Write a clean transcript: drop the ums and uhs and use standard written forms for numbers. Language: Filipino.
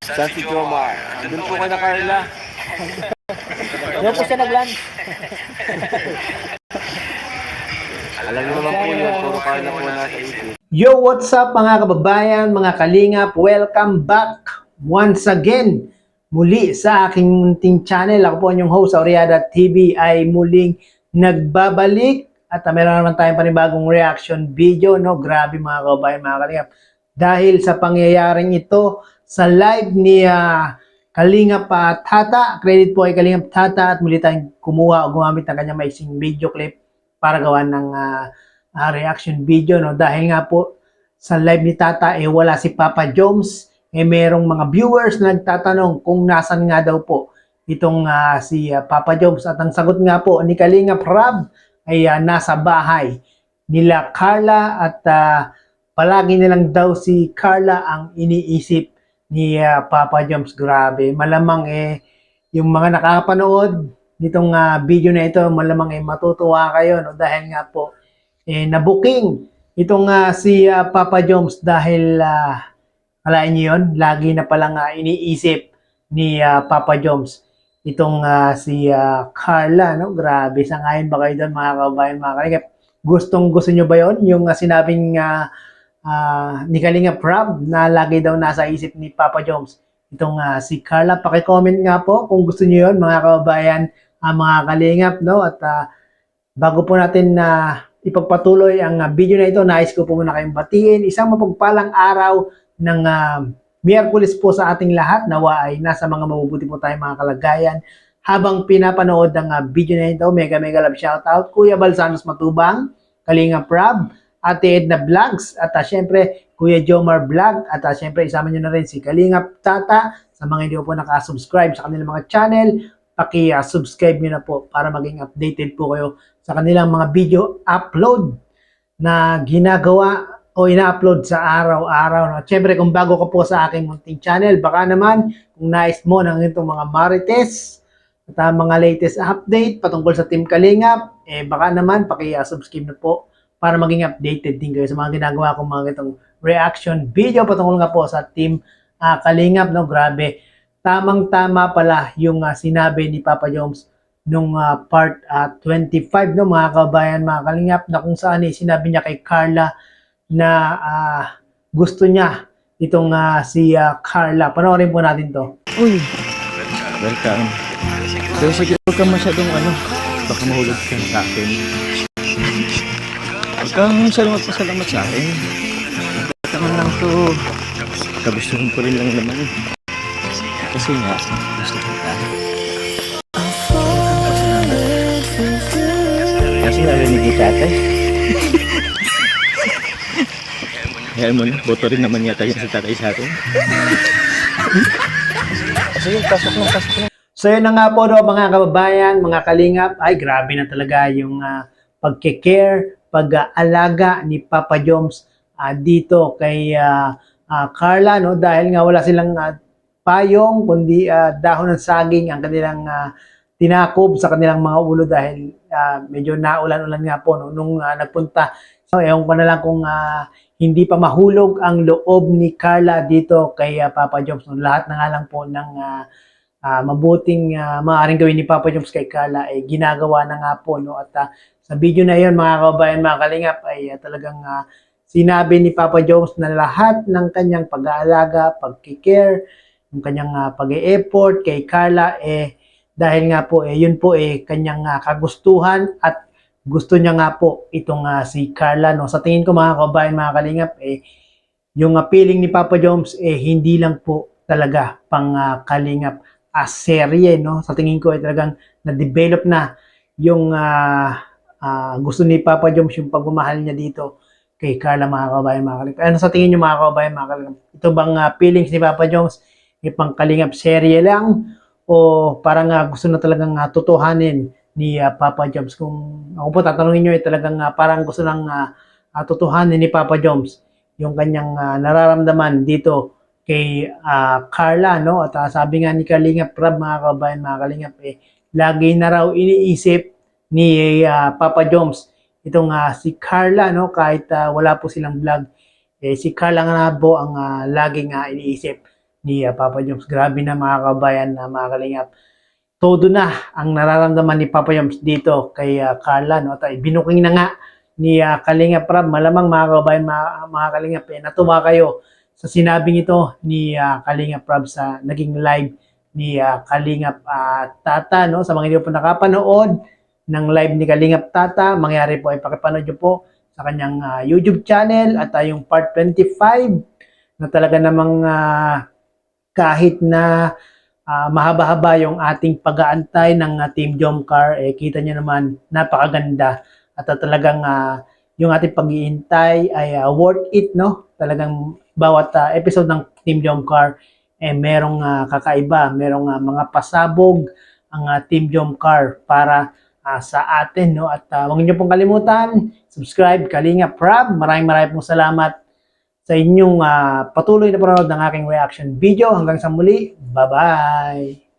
Saan si Jomar? Doon po kay na Carla. Doon po siya nag-lunch. Alam niyo naman po yun, puro Carla po nasa isip. Yo, what's up mga kababayan, mga kalingap? Welcome back once again muli sa aking munting channel. Ako po yung host, Auriada TV, ay muling nagbabalik at meron naman tayong panibagong reaction video. No? Grabe mga kababayan, mga kalingap. Dahil sa pangyayaring ito sa live ni Kalingap Tata, credit po ay Kalingap Tata at muli tayong kumuha o gumamit ng kanyang maising video clip para gawa ng reaction video, no? Dahil nga po sa live ni Tata wala si Papa Joms, merong mga viewers na nagtatanong kung nasan nga daw po itong si Papa Joms, at ang sagot nga po ni Kalingap Rab ay nasa bahay nila Carla at palagi nilang daw si Carla ang iniisip ni Papa Joms. Grabe, malamang yung mga nakapanood nitong video na ito, malamang matutuwa kayo, no? Dahil nga po nabuking itong si Papa Joms dahil alain niyo yun, lagi na palang iniisip ni Papa Joms itong si Carla, no? Grabe, sangayon ba kayo doon mga kababayan, mga kalingap? Gusto nyo ba yon yung sinabing ni Kalingap Rab na lagi daw nasa isip ni Papa Joms itong si Carla? Paki-comment nga po kung gusto niyo yon mga kababayan, mga kalingap, no? At bago po natin ipagpatuloy ang video na ito, nais ko po muna kayong batiin isang mapagpalang araw ng Miyerkules po sa ating lahat. Nawa ay nasa mga mabubuti po tayong mga kalagayan habang pinapanood ang video na ito. Mega love shoutout Kuya Balsanos Matubang, Kalingap Rab, Ate Edna Vlogs, at syempre Kuya Jomar Vlog, at syempre isama nyo na rin si Kalingap Tata. Sa mga hindi po nakasubscribe sa kanilang mga channel, paki-subscribe nyo na po para maging updated po kayo sa kanilang mga video upload na ginagawa o ina-upload sa araw-araw. No? Siyempre, kung bago ka po sa aking munting channel, baka naman kung nais mo ng itong mga marites at mga latest update patungkol sa Team Kalingap, baka naman paki-subscribe na po para maging updated din kayo sa mga ginagawa kong mga itong reaction video patungkol nga po sa Team Kalingap. No? Grabe, tamang-tama pala yung sinabi ni Papa Joms nung part 25, no, mga kabayan, mga kalingap, na kung saan sinabi niya kay Carla na gusto niya itong si Carla. Panoorin po natin to. Uy, welcome. So sige, huwag kang masyadong baka mahulog ka sa akin. Huwag kang masyadong magpasalamat sa akin. Naman lang to, kagustuhan ko rin lang naman. Kasi nga, gusto ko ka. Kasi narinig ni tatay. Hayaan mo na, boto rin naman yata yan si tatay sa atin. Sige, pasok na. So yun na nga po, no, mga kababayan, mga kalingap. Ay, grabe na talaga yung pagkikare, pag-aalaga ni Papa Joms dito kay Carla, no? Dahil nga wala silang payong, kundi dahon ng saging ang kanilang tinakob sa kanilang mga ulo dahil medyo naulan-ulan nga po, no, nung nagpunta. So, ewan ko na lang kung hindi pa mahulog ang loob ni Carla dito kay Papa Joms. No? Lahat na nga lang po ng mabuting maaaring gawin ni Papa Joms kay Carla ay ginagawa na nga po. No? At sa video na yun, mga kababayan, mga kalingap, ay talagang sinabi ni Papa Joms na lahat ng kanyang pag-aalaga, pag-care, yung kanyang pag-e-effort kay Carla, dahil nga po yun po kanyang kagustuhan at gusto niya nga po itong si Carla, no. Sa tingin ko, mga kababayan, mga kalingap, yung feeling ni Papa Joms hindi lang po talaga pang Kalingap serye, no. Sa tingin ko talagang na-develop na yung gusto ni Papa Joms, yung pagmamahal niya dito kay Carla, mga kababayan, mga kalingap. Ano sa tingin niyo, mga kababayan, mga kalingap? Ito bang feelings ni Papa Joms pang Kalingap serye lang, o parang gusto na talagang tutuhanin ni Papa Joms? Kung ako po tatanungin nyo, talagang parang gusto nang tutuhanin ni Papa Joms yung kanyang nararamdaman dito kay Carla, no? At sabi nga ni Kalingap Rab, mga kabayan, mga kalingap, lagi na raw iniisip ni Papa Joms itong si Carla, no? Kahit wala po silang vlog, si Carla nga po ang laging iniisip ni Papa Joms. Grabe na mga kabayan na mga kalingap. Todo na ang nararamdaman ni Papa Joms dito kay Carla. No? At binuking na nga ni Kalingap Rab. Malamang mga kabayan, mga kalingap, natuwa kayo sa sinabing ito ni Kalingap Rab sa naging live ni Kalingap Tata. No? Sa mga hindi po nakapanood ng live ni Kalingap Tata, mangyari po ay pakipanood nyo po sa kanyang YouTube channel at yung part 25 na talaga namang kahit na mahaba-haba yung ating pag-aantay ng Team Jomcar, kita nyo naman napakaganda at talagang yung ating pag-iintay ay worth it, no? Talagang bawat episode ng Team Jomcar merong kakaiba, merong mga pasabog ang Team Jomcar para sa atin, no? At huwag niyo pong kalimutan, subscribe Kalingap Rab. Maraming pong salamat sa inyong patuloy na panonood ng aking reaction video. Hanggang sa muli, bye-bye!